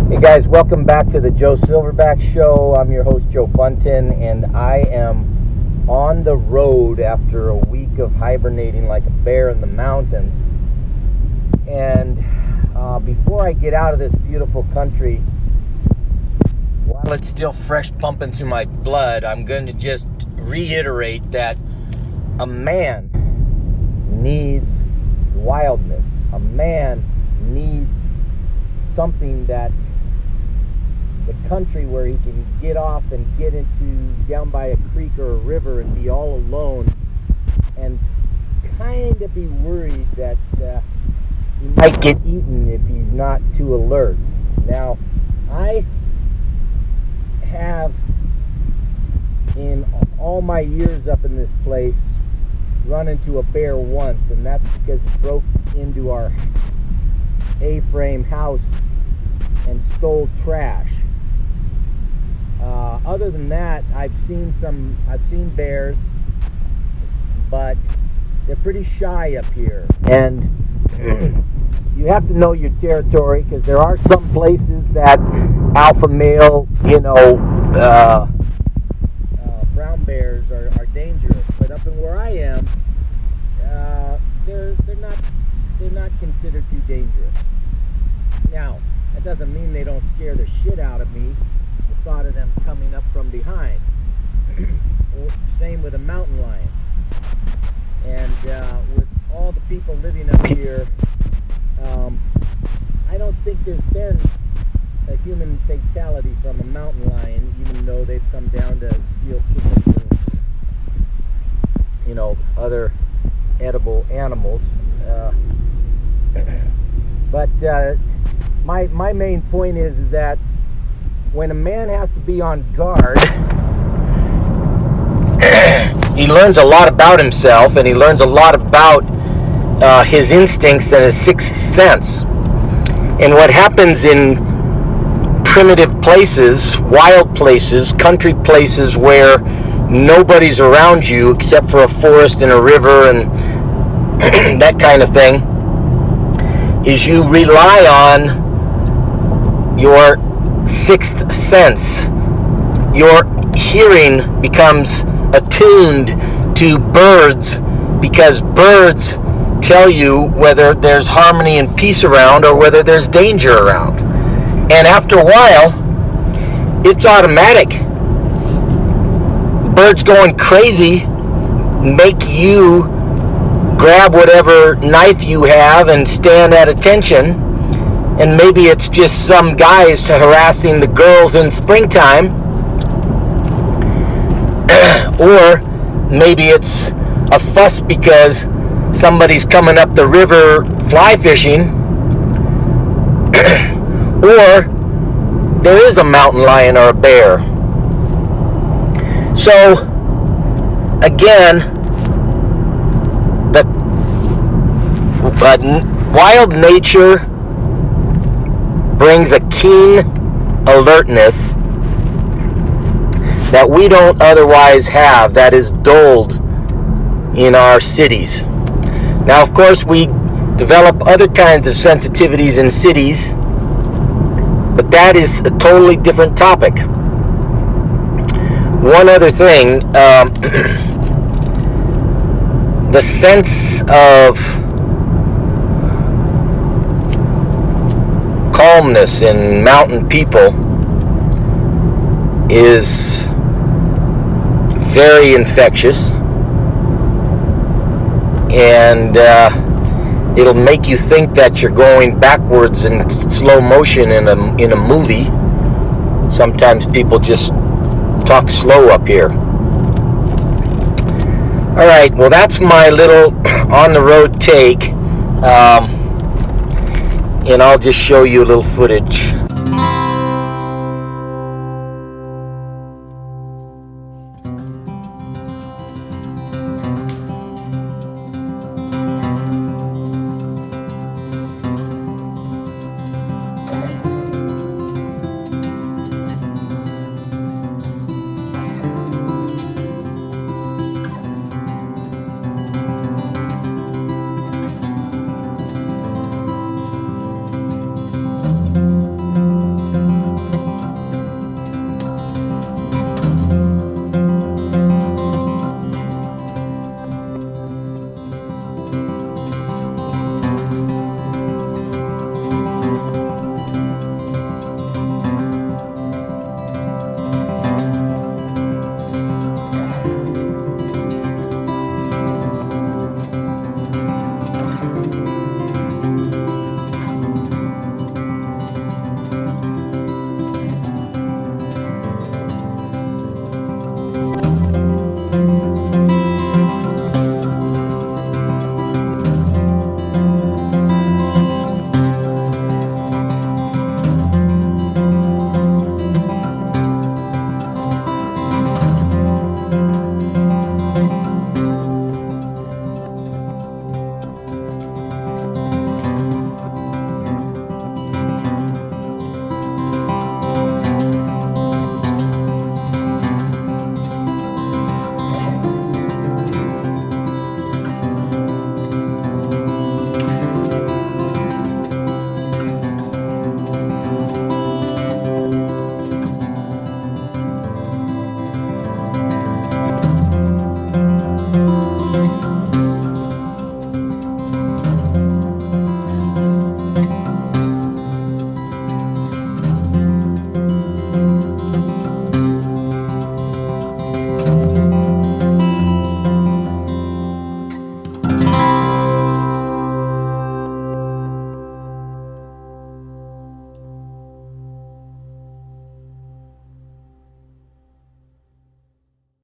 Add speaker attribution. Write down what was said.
Speaker 1: Hey guys, welcome back to the Joe Silverback Show. I'm your host, Joe Bunton, and I am on the road after a week of hibernating like a bear in the mountains. And before I get out of this beautiful country, while it's still fresh pumping through my blood, I'm going to just reiterate that a man needs wildness. A man needs something that the country where he can get off and get into down by a creek or a river and be all alone and kind of be worried that he might get eaten if he's not too alert. Now, I have, in all my years up in this place, run into a bear once, and that's because he broke into our A-frame house and stole trash. Other than that, I've seen bears, but they're pretty shy up here, and you have to know your territory, because there are some places that alpha male, brown bears are dangerous. But up in where I am, they're not considered too dangerous. Now, that doesn't mean they don't scare the shit out of me. The thought of them coming up from behind. Same with a mountain lion. And with all the people living up here, I don't think there's been a human fatality from a mountain lion, even though they've come down to steal chickens and, other edible animals. But my main point is that when a man has to be on guard, he learns a lot about himself, and he learns a lot about his instincts and his sixth sense. And what happens in primitive places, wild places, country places where nobody's around you except for a forest and a river and that kind of thing, is you rely on your sixth sense. Your hearing becomes attuned to birds, because birds tell you whether there's harmony and peace around or whether there's danger around. And after a while, it's automatic. Birds going crazy make you grab whatever knife you have and stand at attention. And maybe it's just some guys harassing the girls in springtime. Or maybe it's a fuss because somebody's coming up the river fly fishing. Or there is a mountain lion or a bear. So, again, wild nature brings a keen alertness that we don't otherwise have, that is dulled in our cities. Now, of course, we develop other kinds of sensitivities in cities, but that is a totally different topic. One other thing, the sense of calmness in mountain people is very infectious, and it'll make you think that you're going backwards in slow motion in a movie. Sometimes people just talk slow up here. All right, well, that's my little on the road take. And I'll just show you a little footage